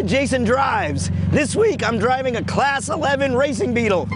Jason Drives. This week I'm driving a Class 11 racing Beetle.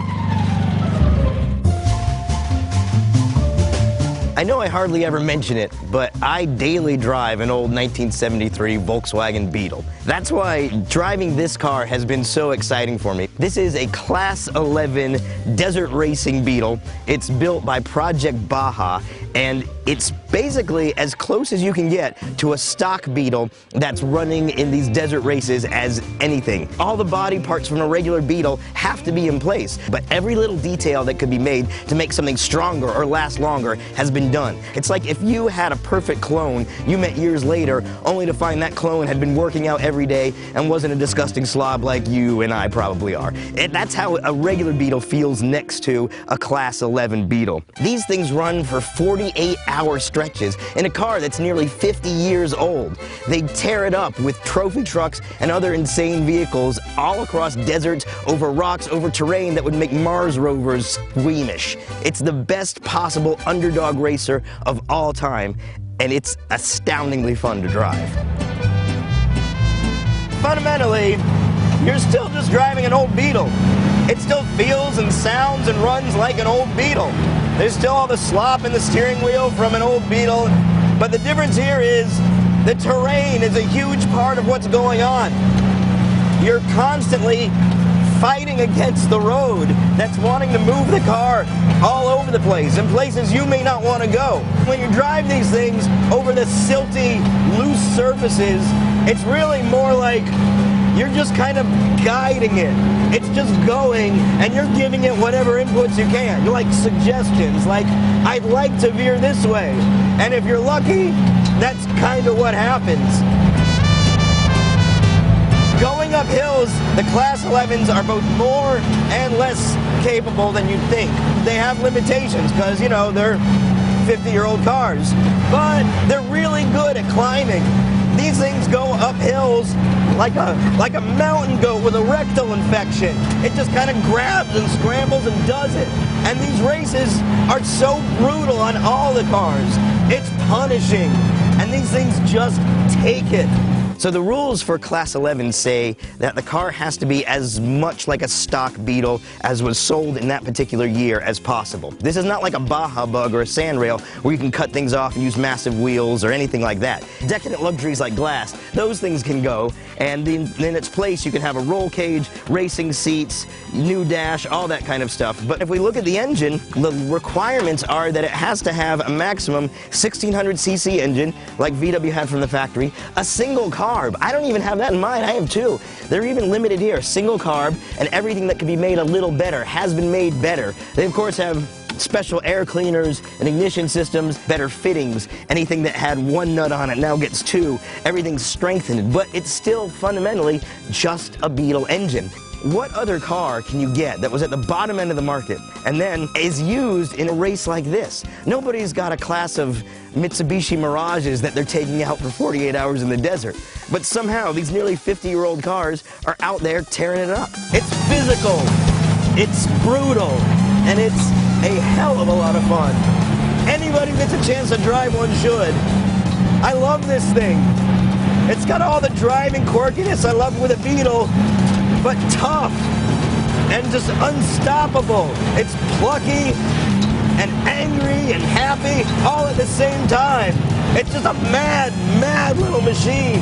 I know I hardly ever mention it, but I daily drive an old 1973 Volkswagen Beetle. That's why driving this car has been so exciting for me. This is a Class 11 desert racing Beetle. It's built by Project Baja, and it's basically as close as you can get to a stock Beetle that's running in these desert races as anything. All the body parts from a regular Beetle have to be in place, but every little detail that could be made to make something stronger or last longer has been done. It's like if you had a perfect clone you met years later, only to find that clone had been working out every day and wasn't a disgusting slob like you and I probably are. And that's how a regular Beetle feels next to a Class 11 Beetle. These things run for 48-hour stretches in a car that's nearly 50 years old. They tear it up with trophy trucks and other insane vehicles all across deserts, over rocks, over terrain that would make Mars rovers squeamish. It's the best possible underdog racer of all time, and it's astoundingly fun to drive. Fundamentally, you're still just driving an old Beetle. It still feels and sounds and runs like an old Beetle. There's still all the slop in the steering wheel from an old Beetle, but the difference here is the terrain is a huge part of what's going on. You're constantly fighting against the road that's wanting to move the car all over the place, in places you may not want to go. When you drive these things over the silty, loose surfaces, it's really more like you're just kind of guiding it. It's just going, and you're giving it whatever inputs you can. You're like suggestions, like, I'd like to veer this way. And if you're lucky, that's kind of what happens. Going up hills, the Class 11s are both more and less capable than you'd think. They have limitations because, you know, they're 50-year-old cars, but they're really good at climbing. These things go up hills like a mountain goat with a rectal infection. It just kind of grabs and scrambles and does it. And these races are so brutal on all the cars. It's punishing, and these things just take it. So the rules for Class 11 say that the car has to be as much like a stock Beetle as was sold in that particular year as possible. This is not like a Baja bug or a sandrail where you can cut things off and use massive wheels or anything like that. Decadent luxuries like glass, those things can go, and in its place you can have a roll cage, racing seats, new dash, all that kind of stuff. But if we look at the engine, the requirements are that it has to have a maximum 1600cc engine, like VW had from the factory, a single carb. I don't even have that in mind, I have two. They're even limited here, single carb, and everything that can be made a little better has been made better. They of course have special air cleaners and ignition systems, better fittings. Anything that had one nut on it now gets two. Everything's strengthened, but it's still fundamentally just a Beetle engine. What other car can you get that was at the bottom end of the market and then is used in a race like this? Nobody's got a class of Mitsubishi Mirages that they're taking out for 48 hours in the desert. But somehow these nearly 50-year-old cars are out there tearing it up. It's physical, it's brutal, and it's a hell of a lot of fun. Anybody who gets a chance to drive one should. I love this thing. It's got all the driving quirkiness I love with a Beetle, but tough and just unstoppable. It's plucky and angry and happy all at the same time. It's just a mad, mad little machine.